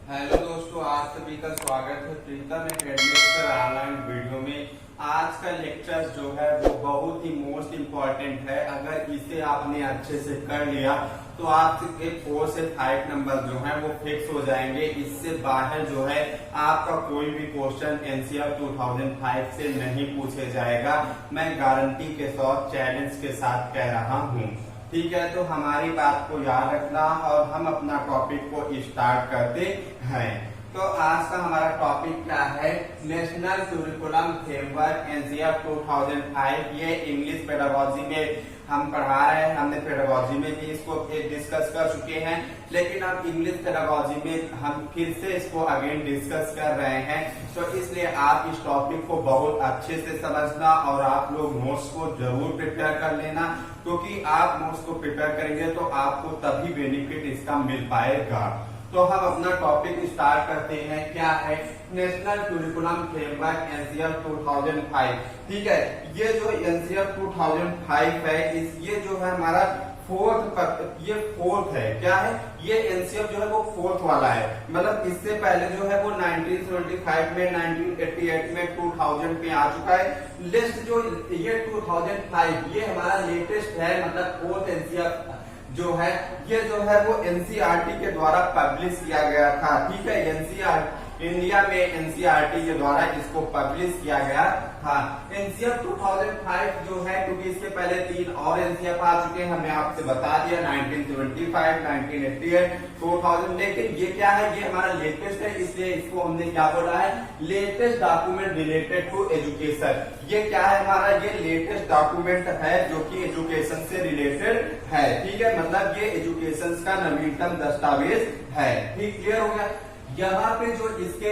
Hello दोस्तों, आप सभी का स्वागत है प्रीतम एकेडमी पर ऑनलाइन वीडियो में। आज का लेक्चर जो है वो बहुत ही मोस्ट इम्पोर्टेंट है। अगर इसे आपने अच्छे से कर लिया तो आपके 4 से 5 नंबर जो है वो फिक्स हो जाएंगे। इससे बाहर जो है आपका कोई भी क्वेश्चन एनसीआर 2005 से नहीं पूछे जाएगा। मैं गारंटी के साथ चैलेंज के साथ कह रहा हूँ। ठीक है, तो हमारी बात को याद रखना और हम अपना टॉपिक को स्टार्ट करते हैं। तो आज का हमारा टॉपिक क्या है? National curriculum framework NCR 2005। ये इंग्लिश पेडागोजी में हम पढ़ा रहे हैं। हमने पेडागोजी में भी इसको डिस्कस कर चुके हैं, लेकिन अब इंग्लिश पेडागोजी में हम फिर से इसको अगेन डिस्कस कर रहे हैं। तो इसलिए आप इस टॉपिक को बहुत अच्छे से समझना और आप लोग नोट्स को जरूर प्रिपेयर कर लेना, क्योंकि आप नोट्स को प्रिपेयर करेंगे तो आपको तभी बेनिफिट इसका मिल पाएगा। तो हम अपना टॉपिक स्टार्ट करते हैं। क्या है? National curriculum framework NCR 2005। ठीक है, ये जो एनसीआर 2005 है, ये जो है हमारा फोर्थ है। क्या है? ये एनसीआर जो है वो फोर्थ वाला है। मतलब इससे पहले जो है वो 1975 में, 1988 में, 2000 में आ चुका है। लिस्ट जो ये 2005 ये हमारा लेटेस्ट है। मतलब फोर्थ एनसीआर जो है ये जो है वो एनसीईआरटी के द्वारा पब्लिश किया गया था। ठीक है, एनसीईआरटी इंडिया में एनसीईआरटी के द्वारा इसको पब्लिश किया गया था। एनसीआर 2005 जो है, क्योंकि इसके पहले 3 और एनसीआर आ चुके हैं, हमने आपसे बता दिया 1975, 1988, 2000। लेकिन ये क्या है? ये हमारा लेटेस्ट है, इसलिए इसको हमने क्या बोला है? Latest document related to education. ये क्या है? हमारा ये लेटेस्ट डॉक्यूमेंट है जो कि एजुकेशन से रिलेटेड है। ठीक है, मतलब ये एजुकेशन का नवीनतम दस्तावेज है। ठीक, क्लियर हो गया? यहाँ पे जो इसके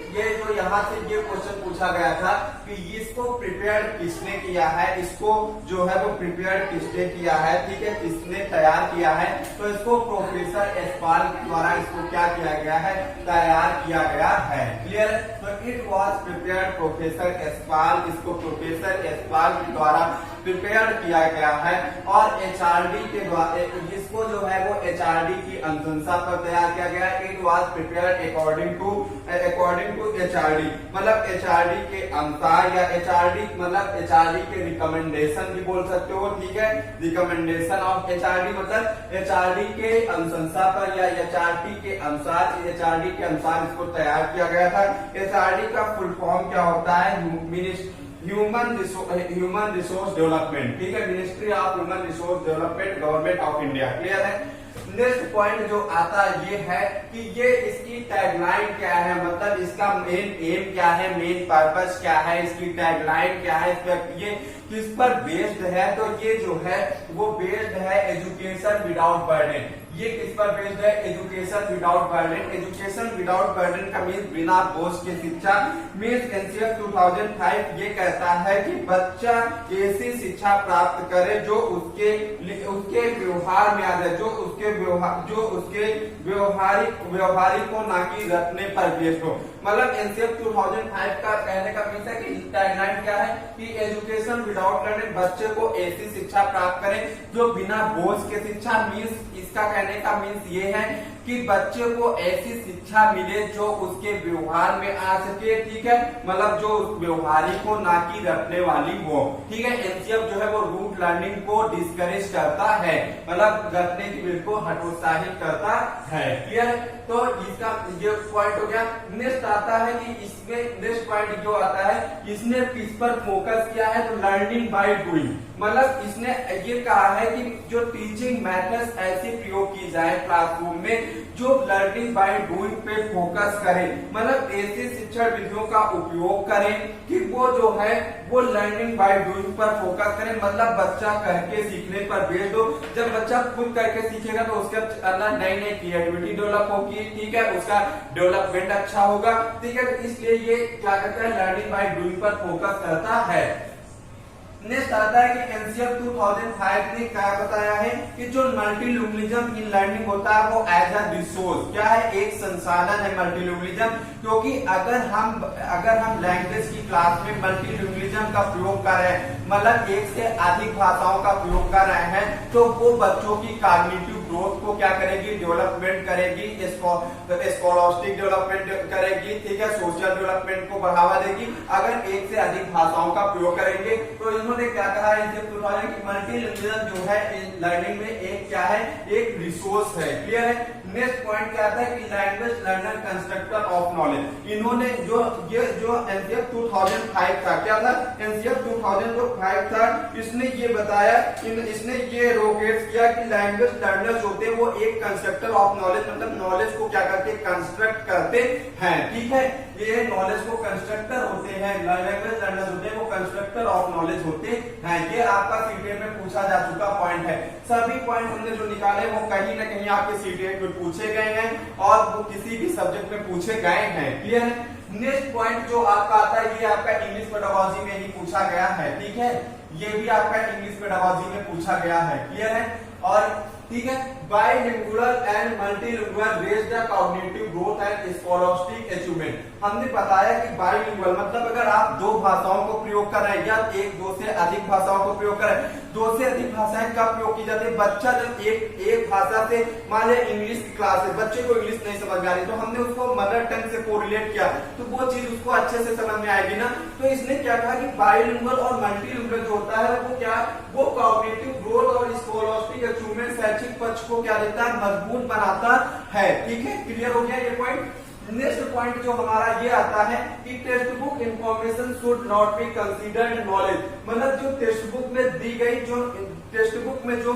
ये जो यहाँ से ये क्वेश्चन पूछा गया था कि इसको प्रिपेयर किसने किया है, इसको जो है वो प्रिपेयर किसने किया है। ठीक है, किसने तैयार किया है? तो इसको प्रोफेसर एस्पाल द्वारा इसको क्या किया गया है? तैयार किया गया है। क्लियर? तो इट वाज प्रिपेयर्ड प्रोफेसर एस्पाल। इसको प्रोफेसर एस्पाल द्वारा प्रिपेयर किया गया है और एचआरडी के द्वारा इसको जो है वो एचआरडी की अनुशंसा पर तैयार किया गया। It was prepared according to HRD, मतलब एचआरडी के अनुसार, या एचआरडी मतलब एचआरडी के रिकमेंडेशन भी बोल सकते हो। ठीक है, रिकमेंडेशन ऑफ एचआरडी मतलब एचआरडी के अनुशंसा पर या एचआरडी के अनुसार इसको तैयार किया गया था। एचआरडी का फुल फॉर्म क्या होता है? Human resource development. ठीक है, ministry of human resource development, government of India. Clear है? नेक्स्ट पॉइंट जो आता ये है कि ये इसकी टैगलाइन क्या है, मतलब इसका मेन एम क्या है, मेन पर्पस क्या है, इसकी टैगलाइन क्या है, ये किस पर बेस्ड है? तो ये जो है वो बेस्ड है एजुकेशन विदाउट बर्डन। ये किस पर बेस्ड है? Education without burden. Education without burden का मीन्स बिना बोझ की शिक्षा। मीन्स एनसीआर 2005 ये कहता है कि बच्चा ऐसी शिक्षा प्राप्त करे जो उसके व्यवहार में आ जाए, जो उसके व्यवहारिक हो, ना कि रटने पर बेस्ड हो। मतलब एनसीआर 2005 का कहने का मीन्स है कि टैगलाइन क्या है कि एजुकेशन विदाउट बर्डन, बच्चे को ऐसी शिक्षा प्राप्त करें जो बिना बोझ के शिक्षा। मीन्स इसका कहने का मीन्स ये है कि बच्चे को ऐसी शिक्षा मिले जो उसके व्यवहार में आ सके। ठीक है, मतलब जो व्यवहारिक हो, ना कि रटने वाली हो। ठीक है, एनसीआर जो है वो रूट लर्निंग को डिस्करेज करता है, मतलब रटने की बिल्कुल हतोत्साहित करता है। क्लियर? तो इसका ये पॉइंट हो गया। नेक्स्ट आता है कि इसमें नेक्स्ट पॉइंट जो आता है, इसने किस पर फोकस किया है? तो लर्निंग बाय डूइंग। मतलब इसने ये कहा है कि जो टीचिंग मेथड्स ऐसे प्रयोग की जाए क्लासरूम में जो लर्निंग बाय डूइंग पे फोकस करें, मतलब ऐसी शिक्षण विधियों का उपयोग करें कि वो जो है वो लर्निंग बाय डूइंग पर फोकस करें। मतलब बच्चा करके सीखने पर बेस्ड हो। जब बच्चा खुद करके सीखेगा तो उसके अंदर नई नई क्रिएटिविटी डेवलप होगी। ठीक है, उसका डेवलपमेंट अच्छा होगा। ठीक है, तो इसलिए ये क्या करता है? लर्निंग बाय डूइंग पर फोकस करता है। नेक्स्ट आता है कि एनसीआर 2005 ने क्या बताया है कि जो मल्टीलिंगुअलिज्म इन लर्निंग होता है वो एज अ रिसोर्स, क्या है? एक संसाधन है मल्टीलिंगुअलिज्म। क्योंकि अगर हम लैंग्वेज की क्लास में मल्टीलिंगुअलिज्म का प्रयोग कर रहे हैं मतलब एक से अधिक भाषाओं का प्रयोग कर रहे हैं, तो वो बच्चों की कॉग्निटिव ग्रोथ को क्या करेगी, डेवलपमेंट करेगी, स्कॉलास्टिक डेवलपमेंट करेगी, ठीक है, सोशल डेवलपमेंट को बढ़ावा देगी अगर एक से अधिक भाषाओं का प्रयोग करेंगे। तो इन्होंने क्या कहा है कि मल्टीलिंगुअल जो है लर्निंग में एक क्या है, एक रिसोर्स है। क्लियर है। नेक्स्ट पॉइंट क्या आता है कि language learner constructor of knowledge. इन्होंने जो एनसीएफ 2005 था, क्या था, एनसीएफ 2005 था, इसने ये बताया, इसने ये रोकेट्स किया कि लैंग्वेज लर्नर्स होते हैं वो एक कंस्ट्रक्टर ऑफ नॉलेज, मतलब नॉलेज को क्या करते हैं, कंस्ट्रक्ट करते हैं। ठीक है, ये नॉलेज को कंस्ट्रक्टर होते हैं, लैंग्वेज लर्नर्स होते हैं वो कंस्ट्रक्टर ऑफ नॉलेज होते हैं। ये आपका सीटेट में पूछा जा चुका पॉइंट है। सभी पॉइंट हमने जो निकाले वो कहीं ना कहीं आपके सीटेट में पूछे गए हैं और वो किसी भी सब्जेक्ट में पूछे गए हैं। क्लियर है। नेक्स्ट पॉइंट जो आपका आता है, ये आपका इंग्लिश पेडागोजी में ही पूछा गया है। ठीक है, ये भी आपका इंग्लिश पेडागोजी में पूछा गया है। क्लियर है। और ठीक है, bilingual and multilingual raise the cognitive growth and scholastic achievement. हमने बताया कि बाइलिंगुअल मतलब अगर आप दो भाषाओं को प्रयोग कर रहे हैं या एक दो से अधिक भाषाओं को प्रयोग कर रहे हैं। दो से अधिक भाषाएं कब प्रयोग की जाती है, बच्चा जब एक भाषा से, मान लिया इंग्लिश की क्लास है, बच्चे को इंग्लिश नहीं समझ में आ रही, तो हमने उसको मदर टंग से कोरिलेट किया तो वो चीज उसको अच्छे से समझ में आएगी ना। तो इसने क्या कहा कि बाइलिंगुअल और मल्टीलिंगुअल जो होता है वो क्या, वो कॉग्निटिव ग्रोथ और स्कॉलास्टिक अचीवमेंट शैक्षिक पक्ष को क्या देता है, मजबूत बनाता है। ठीक है, क्लियर हो गया ये पॉइंट। नेक्स्ट पॉइंट जो हमारा ये आता है कि text book information should not be considered knowledge. मतलब जो टेक्स्ट बुक में दी गई, जो टेक्स्ट बुक में जो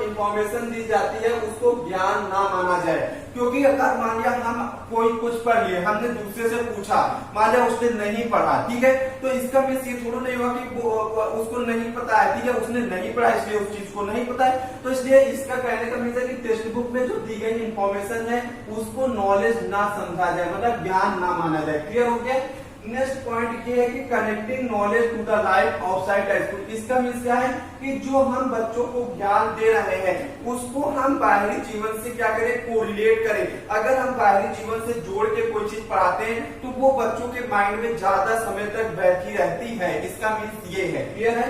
इंफॉर्मेशन दी जाती है उसको ज्ञान ना माना जाए। क्योंकि अगर मान लिया हम कोई कुछ पढ़ लिए, हमने दूसरे से पूछा, मान लिया उसने नहीं पढ़ा, ठीक है, तो इसका मीन्स ये थोड़ा नहीं हुआ कि वो उसको नहीं पता है, ठीक है, उसने नहीं पढ़ा इसलिए उस चीज को नहीं पता है। तो इसलिए इसका कहने का मीन्स है कि टेक्स्ट बुक में जो दी गई इंफॉर्मेशन है उसको नॉलेज ना समझा जाए, मतलब ज्ञान ना माना जाए। क्लियर हो गया। नेक्स्ट पॉइंट ये है कि connecting knowledge to the life outside school. इसका मीन्स क्या है कि जो हम बच्चों को ज्ञान दे रहे हैं उसको हम बाहरी जीवन से क्या करें, कोरिलेट करें। अगर हम बाहरी जीवन से जोड़ के कोई चीज पढ़ाते हैं तो वो बच्चों के माइंड में ज्यादा समय तक बैठी रहती है। इसका मीन्स ये है। क्लियर है।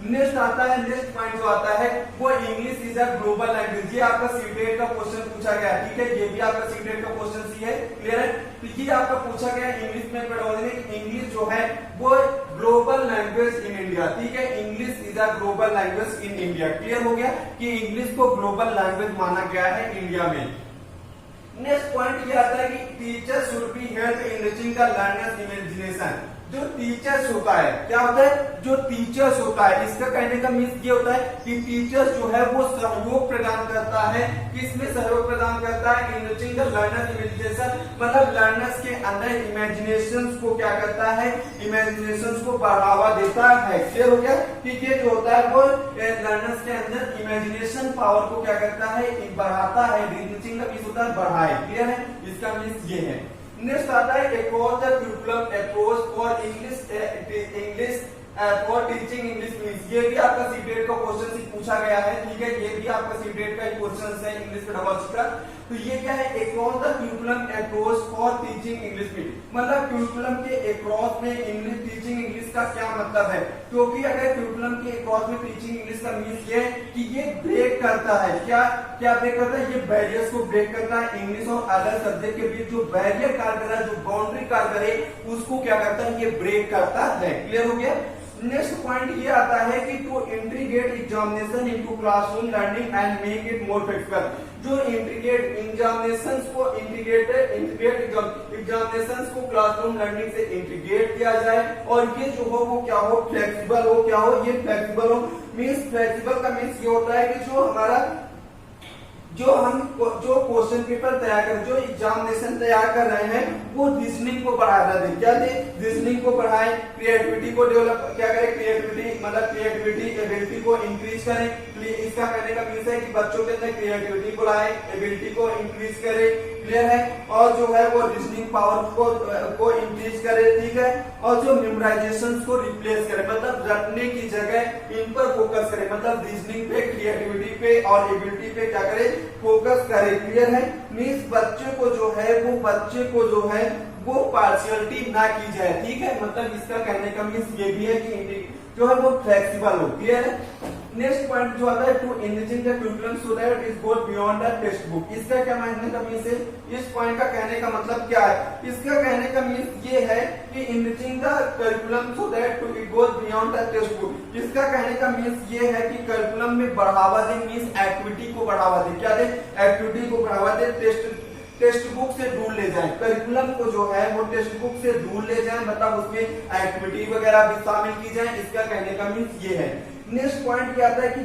नेक्स्ट आता है, नेक्स्ट पॉइंट जो आता है वो English is a global language. ये आपका सीटेट का क्वेश्चन पूछा गया। ठीक है, ये भी आपका सीटेट का क्वेश्चन सी है। क्लियर है। तो ये आपका पूछा गया इंग्लिश में पेडागोजी में, इंग्लिश जो है वो ग्लोबल लैंग्वेज इन इंडिया। ठीक है, English is a global language in India. Clear हो गया कि इंग्लिश को ग्लोबल लैंग्वेज माना गया है इंडिया में। नेक्स्ट पॉइंट ये आता है कि teacher should be help in reaching the learners imagination. जो टीचर्स होता है, क्या होता है, जो टीचर्स होता है, इसका कहने का मीन्स ये होता है कि टीचर्स जो है वो सहयोग प्रदान करता है। किसमें सहयोग प्रदान करता है, इनरिचिंग द लर्नर्स इमेजिनेशन, मतलब लर्नर्स के अंदर इमेजिनेशन को क्या करता है, इमेजिनेशन को बढ़ावा देता है। क्लियर हो गया कि ये जो होता है वो लर्नर्स के अंदर इमेजिनेशन पावर को क्या करता है, बढ़ाता है। इनरिचिंग का मीन्स होता है बढ़ाए। क्लियर है, इसका मीन्स ये है। नेक्स्ट आता है across the curriculum approach for English for teaching English means. ये भी आपका सीटेट का क्वेश्चन पूछा गया है। ठीक है, ये भी आपका सीटेट का क्वेश्चन है इंग्लिश पेडागोजी का। तो ये क्या है, across the curriculum approach for teaching English means, मतलब करिकुलम के अक्रॉस में इंग्लिश टीचिंग इंग्लिश का क्या मतलब है। क्योंकि अगर करिकुलम के अक्रॉस में टीचिंग इंग्लिश का मीन्स ये है कि ये ब्रेक करता है, क्या क्या ब्रेक करता है, ये बैरियर्स को ब्रेक करता है। इंग्लिश और अदर सब्जेक्ट के बीच जो बैरियर कार्य कर रहा है, जो बाउंड्री कार्य करे, उसको क्या करता है, ये ब्रेक करता है। क्लियर हो गया। नेक्स्ट पॉइंट ये आता है कि to integrate examination into classroom learning and make it more flexible. जो इंटीग्रेट एग्जामिनेशंस को इंटीग्रेट एग्जामिनेशंस को क्लासरूम लर्निंग से इंटीग्रेट किया जाए और ये जो हो वो क्या हो, फ्लेक्सिबल हो। क्या हो, ये फ्लेक्सिबल हो। मीन्स फ्लेक्सिबल का मीन्स ये होता है कि जो हमारा जो क्वेश्चन पेपर तैयार कर, जो एग्जामिनेशन तैयार कर रहे हैं वो रीजनिंग को बढ़ाना दे। क्या दे, रीजनिंग को बढ़ाएं, क्रिएटिविटी को डेवलप क्या करें, क्रिएटिविटी मतलब क्रिएटिविटी एबिलिटी को इंक्रीज करें। इसका कहने का मीन्स है कि बच्चों के अंदर क्रिएटिविटी को लाए, एबिलिटी को इंक्रीज करें। क्लियर है। और जो है वो रीजनिंग पावर को इंक्रीज करे। ठीक है, और जो मेमोराइजेशन को रिप्लेस करे, मतलब रटने की जगह इन पर फोकस करे, मतलब रीजनिंग पे, क्रिएटिविटी पे और एबिलिटी पे क्या करे, फोकस करे। क्लियर है। मीन्स बच्चे को जो है वो पार्शियलिटी ना की जाए, ठीक है। मतलब इसका कहने का मीन्स ये भी है कि जो है वो फ्लेक्सिबल हो, क्लियर है। नेक्स्ट पॉइंट जो आता है to enriching the curriculum so that it goes beyond the text book. इसका क्या मानने का मीन्स है, इस पॉइंट का कहने का मतलब क्या है, इसका कहने का मीन्स ये है कि enriching the curriculum so that it goes beyond the text book. इसका कहने का मीन्स ये है कि करिकुलम में बढ़ावा दे, मीन्स एक्टिविटी को बढ़ावा दे, क्या दे, एक्टिविटी को बढ़ावा दे, टेक्स्ट बुक से दूर ले जाए, करिकुलम को जो है वो टेक्स्ट बुक से दूर ले जाए, मतलब उसमें एक्टिविटी वगैरह भी शामिल की जाए, इसका कहने का मीन्स ये है। नेक्स्ट पॉइंट क्या आता है कि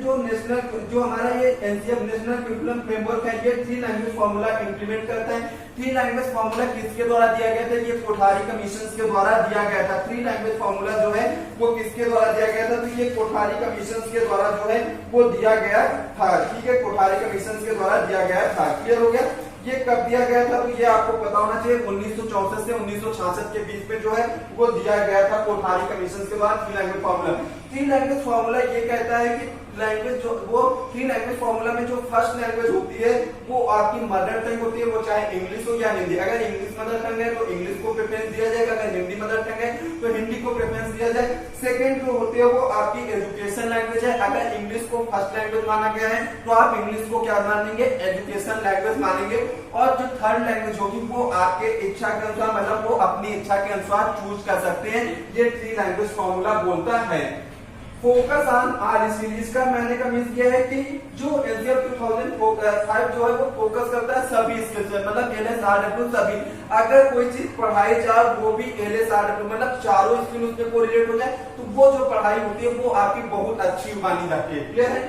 जो हमारा ये एनसीएफ नेशनल करिकुलम फ्रेमवर्क है, ये 3 लैंग्वेज फॉर्मूला इंप्लीमेंट करता है। 3 लैंग्वेज फॉर्मूला किसके द्वारा दिया गया था, ये कोठारी कमीशन के द्वारा दिया गया था। 3 लैंग्वेज फॉर्मूला जो है वो किसके द्वारा दिया गया था, तो ये कोठारी कमीशन के द्वारा जो है वो दिया गया था, ठीक है, कोठारी कमीशन के द्वारा दिया गया था। क्लियर हो गया। ये कब दिया गया था, तो ये आपको पता होना चाहिए 1964 से 1966 के बीच में जो है वो दिया गया था कोठारी कमीशन के बाद 3 लैंग्वेज फॉर्मूला। 3 लैंग्वेज फॉर्मूला ये कहता है कि लैंग्वेज जो वो 3 लैंग्वेज फॉर्मूला में जो फर्स्ट लैंग्वेज होती है वो आपकी मदर टंग होती है, वो चाहे इंग्लिश हो या हिंदी। अगर इंग्लिश मदर टंग है तो इंग्लिश को प्रेफरेंस दिया जाएगा, अगर हिंदी मदर टंग है तो हिंदी को प्रेफरेंस दिया जाए। सेकंड जो होती है वो आपकी एजुकेशन लैंग्वेज है, अगर इंग्लिश को फर्स्ट लैंग्वेज माना गया है तो आप इंग्लिश को क्या मानेंगे, एजुकेशन लैंग्वेज मानेंगे। और जो थर्ड लैंग्वेज होगी वो आपके इच्छा के अनुसार, मतलब वो अपनी इच्छा के अनुसार चूज कर सकते हैं, ये 3 लैंग्वेज फॉर्मूला बोलता है। फोकस ऑन आर सीरीज का मैंने का मीन्स ये है कि जो एनसीएफ 2005 जो है वो फोकस करता है सभी स्किल्स पे, मतलब LSRW सभी। अगर कोई चीज पढ़ाई जाए वो भी LSRW मतलब चारों स्किल उसमें कोरिलेट हो जाए तो वो जो पढ़ाई होती है वो आपकी बहुत अच्छी मानी जाती है। क्लियर है।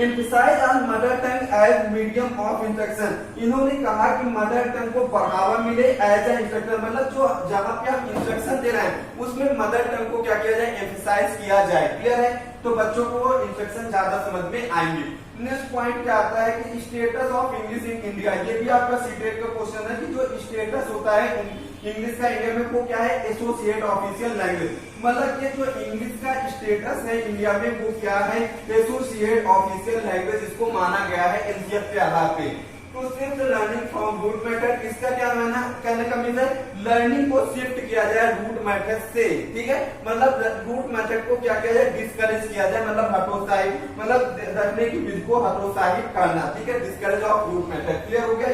Emphasize on mother tongue as medium of instruction. इन्होंने कहा कि मदर टंग को बढ़ावा मिले एज ए इंस्ट्रक्टर, मतलब जो जहां पे आप इंस्ट्रक्शन दे रहे हैं उसमें मदर टंग को क्या किया जाए, एम्फसाइज किया जाए। क्लियर है। तो बच्चों को वो इंस्ट्रक्शन ज्यादा समझ में आएंगे। नेक्स्ट पॉइंट क्या आता है कि status of English in India. ये भी आपका सीटेट का क्वेश्चन है कि जो स्टेटस होता है इंग्लिश का इंडिया में वो क्या है, एसोसिएट ऑफिशियल लैंग्वेज। मतलब ये जो इंग्लिश का स्टेटस है इंडिया में वो क्या है, एसोसिएट ऑफिशियल लैंग्वेज इसको माना गया है एनसीएफ के आधार पे। तो सिर्फ लर्निंग फ्रॉम रूट मेथड, इसका क्या माना कहने का मीन है, लर्निंग को शिफ्ट किया जाए रूट मेथड से, ठीक है। मतलब रूट मेथड को क्या किया जाए, डिस्करेज किया जाए, मतलब हतोत्साहित, मतलब रखने की विधि को हतोत्साहित करना, ठीक है, discourage of rote method. Clear हो गया।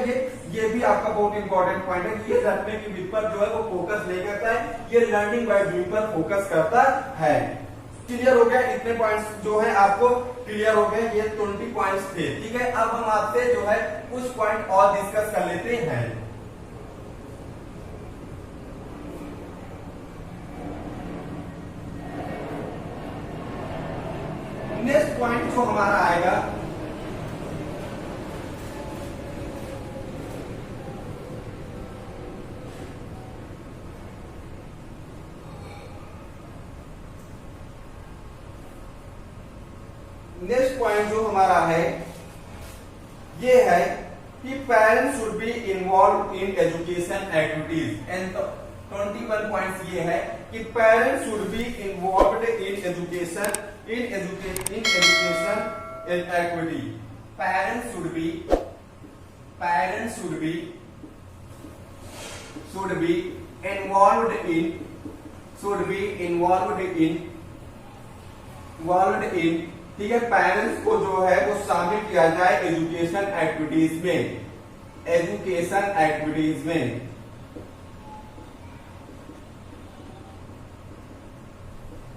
ये भी आपका बहुत इंपॉर्टेंट पॉइंट है कि ये रखने की विधि पर जो है वो फोकस नहीं करता है, ये लर्निंग बाय डूइंग पर फोकस करता है। क्लियर हो गया। इतने पॉइंट्स जो है आपको क्लियर हो गए, ये 20 पॉइंट्स थे, ठीक है। अब हम आपसे जो है कुछ पॉइंट और डिस्कस कर लेते हैं। नेक्स्ट पॉइंट जो हमारा आएगा नेक्स्ट पॉइंट जो हमारा है ये है कि parents should be involve in education activities. And 21 points ये है कि parents should be involved in education activity. Parents should be involved इन, ठीक है, पेरेंट्स को जो है वो शामिल किया जाए एजुकेशन एक्टिविटीज में,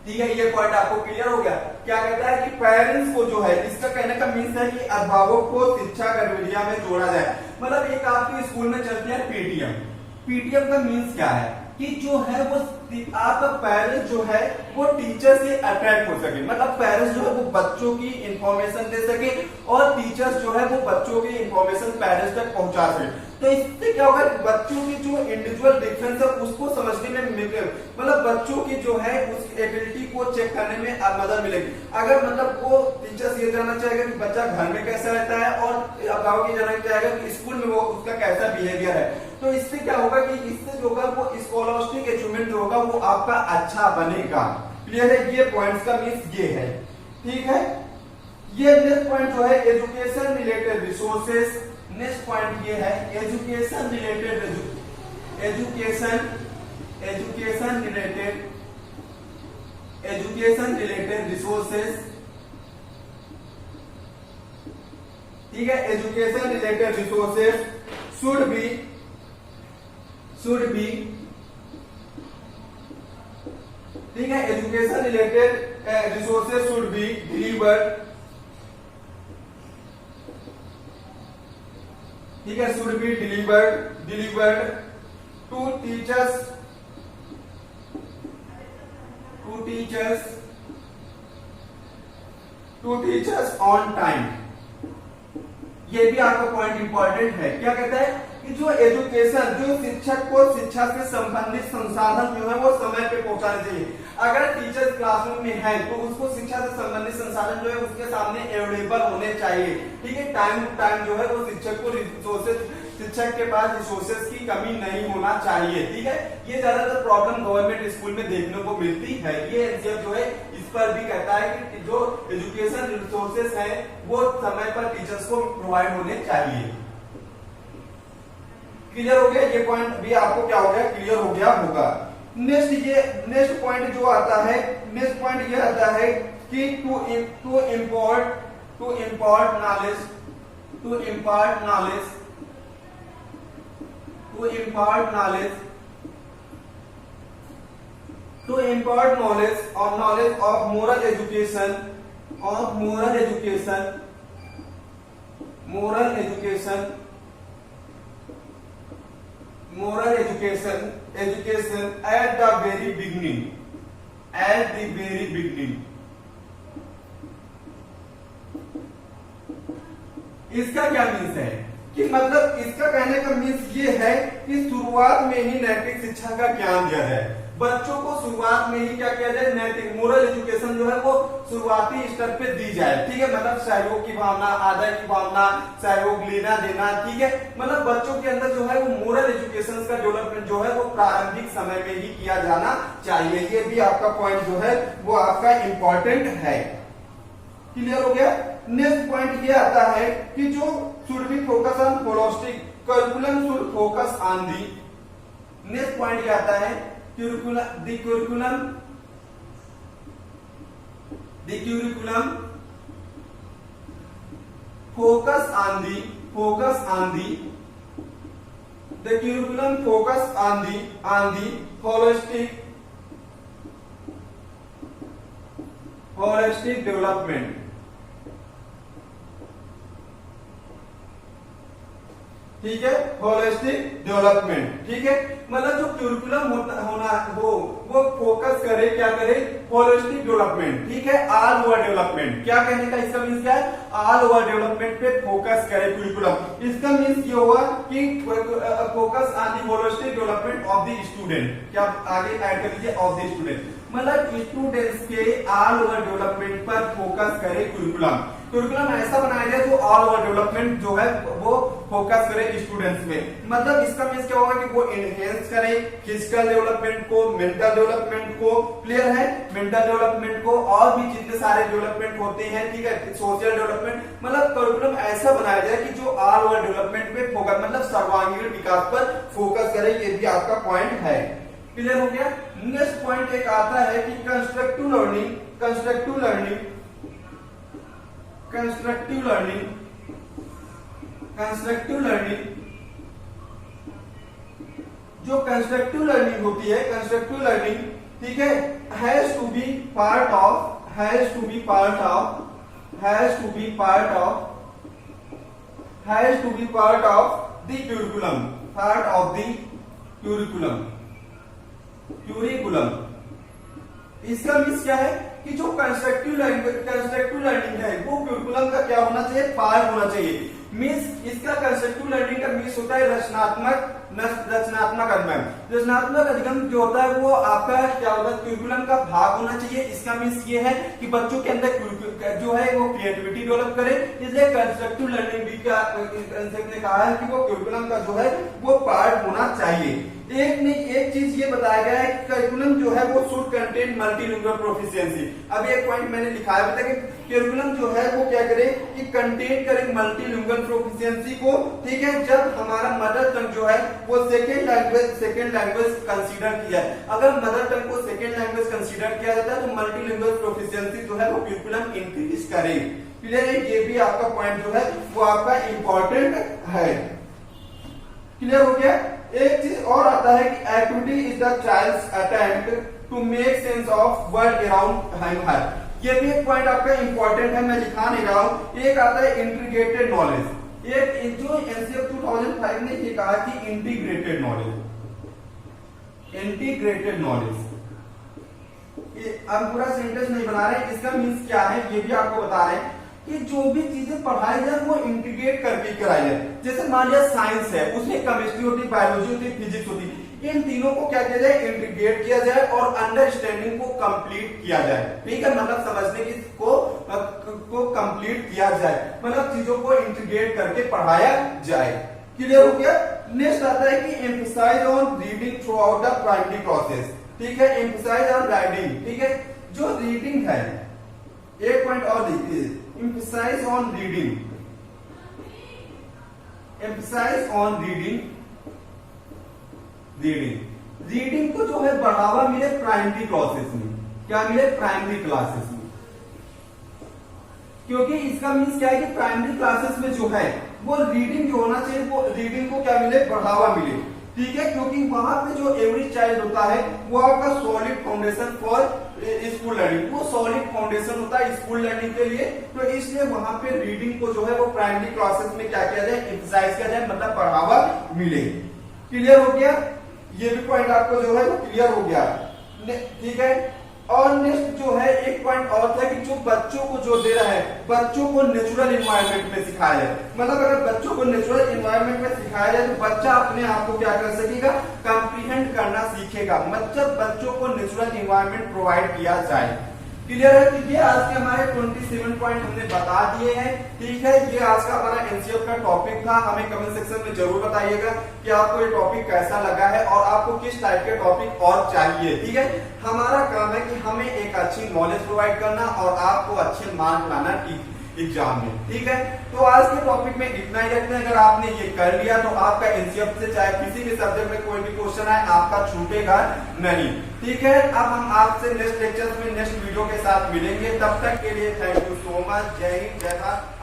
ठीक है। ये पॉइंट आपको क्लियर हो गया। क्या कहता है कि पेरेंट्स को जो है, इसका कहने का मीन्स है कि अभिभावक को शिक्षा गतिविधियों में जोड़ा जाए। मतलब एक आपके स्कूल में चलती है पीटीएम का मीन्स क्या है कि जो है वो आपका पेरेंट्स जो है वो टीचर से अट्रैक्ट हो सके, मतलब पेरेंट्स जो है वो बच्चों की इंफॉर्मेशन दे सके और टीचर्स जो है वो बच्चों की इंफॉर्मेशन पेरेंट्स तक पहुंचा सके। तो इससे क्या होगा, बच्चों की जो इंडिविजुअल डिफरेंस है उसको समझने में मिले, मतलब बच्चों की जो है उस एबिलिटी को चेक करने में मदद मिलेगी। अगर मतलब वो टीचर्स ये जानना चाहेगा कि बच्चा घर में कैसा रहता है और अभिभावक ये जानना चाहेगा कि स्कूल में वो उसका कैसा बिहेवियर है, तो इससे क्या होगा कि इससे जो होगा वो स्कॉलस्टिक अचीवमेंट जो होगा वो आपका अच्छा बनेगा। क्लियर है। ये पॉइंट्स का मीन्स ये है, ठीक है। ये नेक्स्ट पॉइंट जो है education related resources. Next point ये है education related education related resources, ठीक है, education related resources should be ठीक है, education related resources should be delivered, ठीक है, should be delivered to teachers on time. ये भी आपका पॉइंट इंपॉर्टेंट है। क्या कहता है कि जो एजुकेशन, जो शिक्षक को शिक्षा से संबंधित संसाधन जो है वो समय पे पहुंचाने चाहिए। अगर टीचर क्लासरूम में है तो उसको शिक्षा से संबंधित संसाधन जो है उसके सामने अवेलेबल होने चाहिए, ठीक है। टाइम टू टाइम जो है वो शिक्षक के पास रिसोर्सेज की कमी नहीं होना चाहिए, ठीक है। ये ज्यादातर प्रॉब्लम गवर्नमेंट स्कूल में देखने को मिलती है। ये एनसीएफ जो है इस पर भी कहता है कि जो एजुकेशन रिसोर्सेज है वो समय पर टीचर्स को प्रोवाइड होने चाहिए। क्लियर हो गया? ये पॉइंट भी आपको क्या हो गया, क्लियर हो गया होगा। नेक्स्ट पॉइंट जो आता है, नेक्स्ट पॉइंट ये आता है कि टू इम्पोर्ट नॉलेज और knowledge of moral education at the very beginning। इसका क्या मीन्स है कि मतलब इसका कहने का मीन्स ये है कि शुरुआत में ही नैतिक शिक्षा का ज्ञान दिया जाए। बच्चों को शुरुआत में ही क्या किया जाए, नैतिक मोरल एजुकेशन जो है वो शुरुआती स्तर पे दी जाए, ठीक है। मतलब सहयोग की भावना, आदर की भावना, सहयोग लेना देना, ठीक है। मतलब बच्चों के अंदर जो है वो मोरल एजुकेशन का डेवलपमेंट जो है वो प्रारंभिक समय में ही किया जाना चाहिए। ये भी आपका पॉइंट जो है वो आपका इंपॉर्टेंट है। क्लियर हो गया? नेक्स्ट पॉइंट ये आता है कि जो should be focus on holistic curriculum should focus on the. Next point ये आता है curriculum focus on the holistic development, ठीक है, होलिस्टिक डेवलपमेंट, ठीक है। मतलब जो क्यूरिकुलम होना वो फोकस करे, क्या करे, होलिस्टिक डेवलपमेंट, ठीक है, ऑल ओवर डेवलपमेंट। क्या कहने का इसका मीन्स क्या है, ऑल ओवर डेवलपमेंट पे फोकस करे क्यूरिकुलम। इसका मीन्स ये हुआ कि focus on the holistic development of the student. क्या आगे ऐड कर लीजिए, ऑफ द स्टूडेंट, मतलब स्टूडेंट्स के ऑल ओवर डेवलपमेंट पर फोकस करे क्यूरिकुलम ऐसा बनाया जाए जो ऑल ओवर डेवलपमेंट जो है वो फोकस करे स्टूडेंट्स में। मतलब इसका मीन्स क्या होगा कि वो एनहेंस करे फिजिकल डेवलपमेंट को, मेंटल डेवलपमेंट को, क्लियर है, मेंटल डेवलपमेंट को, और भी जितने सारे डेवलपमेंट होते हैं, ठीक है, सोशल डेवलपमेंट। मतलब करिकुलम ऐसा बनाया जाए कि जो ऑल ओवर डेवलपमेंट पे फोकस, मतलब सर्वांगीण विकास पर फोकस करे। ये भी आपका पॉइंट है। क्लियर हो गया? नेक्स्ट पॉइंट एक आता है कि कंस्ट्रक्टिव लर्निंग जो कंस्ट्रक्टिव लर्निंग होती है, कंस्ट्रक्टिव लर्निंग, ठीक है, has to be part of the curriculum. इसका मीन्स क्या है कि जो कंस्ट्रक्टिव लर्निंग है वो क्यूरिकुलम का क्या होना चाहिए, पार्ट होना चाहिए। मीन्स इसका कंस्ट्रक्टिव लर्निंग का मीन्स होता है रचनात्मक अधिगम जो होता है वो आपका क्या होता है, क्यूरिकुलम का भाग होना चाहिए। इसका मीन्स ये है कि बच्चों के अंदर जो है वो क्रिएटिविटी डेवलप करे, इसलिए कंस्ट्रक्टिव लर्निंग भी का कंसेप्ट ने कहा है कि वो क्यूरिकुलम का जो है वो पार्ट होना चाहिए। एक नहीं, एक चीज ये बताया गया है कि करिकुलम जो है वो शुड कंटेन मल्टीलिंगुअल प्रोफिशिएंसी। अब एक पॉइंट मैंने लिखा है अभी तक, करिकुलम जो है वो क्या करे कि कंटेन करे मल्टीलिंगुअल प्रोफिशिएंसी को, ठीक है, जब हमारा मदर टंग जो है वो सेकेंड लैंग्वेज कंसीडर किया है। अगर मदर टंग को सेकेंड लैंग्वेज कंसीडर किया जाता है तो मल्टीलिंगुअल प्रोफिशिएंसी जो है वो करिकुलम इंक्रीज करे। क्लियर है, ये भी आपका पॉइंट जो है वो आपका इंपॉर्टेंट है। क्लियर हो गया। एक चीज और आता है कि activity is the child's attempt to make sense of world around him her. ये भी एक पॉइंट आपका इंपॉर्टेंट है, मैं लिखा नहीं रहा हूं। एक आता है इंटीग्रेटेड नॉलेज। एक जो एनसीएफ 2005 ने ये कहा कि इंटीग्रेटेड नॉलेज, इंटीग्रेटेड नॉलेज, अब पूरा सेंटेंस नहीं बना रहे, इसका मीन्स क्या है ये भी आपको बता रहे हैं कि जो भी चीजें पढ़ाई जाए वो इंटीग्रेट करके कराई जाए। जैसे मान लिया साइंस है, उसमें केमिस्ट्री होती, बायोलॉजी होती, फिजिक्स होती, इन तीनों को क्या किया जाए, इंटीग्रेट किया जाए और अंडरस्टैंडिंग को कंप्लीट किया जाए। ठीक है, मतलब समझने की को कंप्लीट किया जाए, मतलब चीजों को इंटीग्रेट करके पढ़ाया जाए। क्लियर हो गया। नेक्स्ट आता है कि emphasize on reading throughout the primary process. ठीक है, एम्फसाइज ऑन राइटिंग। ठीक है, जो रीडिंग है, एक पॉइंट और देखिए, emphasize on reading, emphasize on reading को जो है बढ़ावा मिले प्राइमरी प्रोसेस में। क्या मिले, प्राइमरी क्लासेस में, क्योंकि इसका मीन्स क्या है कि प्राइमरी क्लासेस में जो है वो रीडिंग जो होना चाहिए वो रीडिंग को क्या मिले, बढ़ावा मिले। ठीक है, क्योंकि वहां पे जो एवरेज चाइल्ड होता है वो आपका solid foundation for school learning, वो सॉलिड फाउंडेशन होता है स्कूल लर्निंग के लिए। तो इसलिए वहां पे रीडिंग को जो है वो प्राइमरी क्लासेस में क्या किया जाए, एम्फसाइज किया जाए, मतलब बढ़ावा मिले। क्लियर हो गया, ये भी पॉइंट आपको जो है वो क्लियर हो गया। ठीक है, और नेक्स्ट जो है एक पॉइंट और था कि जो बच्चों को जो दे रहा है, बच्चों को नेचुरल एनवायरनमेंट में सिखाया जाए। मतलब अगर बच्चों को नेचुरल एनवायरनमेंट में सिखाया जाए तो बच्चा अपने आप को क्या कर सकेगा, कंप्रीहेंड करना सीखेगा। मतलब बच्चों को नेचुरल एनवायरनमेंट प्रोवाइड किया जाए। क्लियर है, तो ये आज के हमारे 27 पॉइंट हमने बता दिए हैं। ठीक है, ये आज का हमारा एनसीएफ का टॉपिक था। हमें कमेंट सेक्शन में जरूर बताइएगा कि आपको ये टॉपिक कैसा लगा है और आपको किस टाइप के टॉपिक और चाहिए। ठीक है, हमारा काम है कि हमें एक अच्छी नॉलेज प्रोवाइड करना और आपको अच्छे मार्क लाना एग्जाम में। ठीक है, तो आज के टॉपिक में इतना ही रखते हैं। अगर आपने ये कर लिया तो आपका एनसीएफ से चाहे किसी भी सब्जेक्ट में कोई भी क्वेश्चन आए आपका छूटेगा नहीं। ठीक है, अब हम आपसे नेक्स्ट लेक्चर में नेक्स्ट वीडियो के साथ मिलेंगे। तब तक के लिए थैंक यू सो मच। जय हिंद, जय भारत।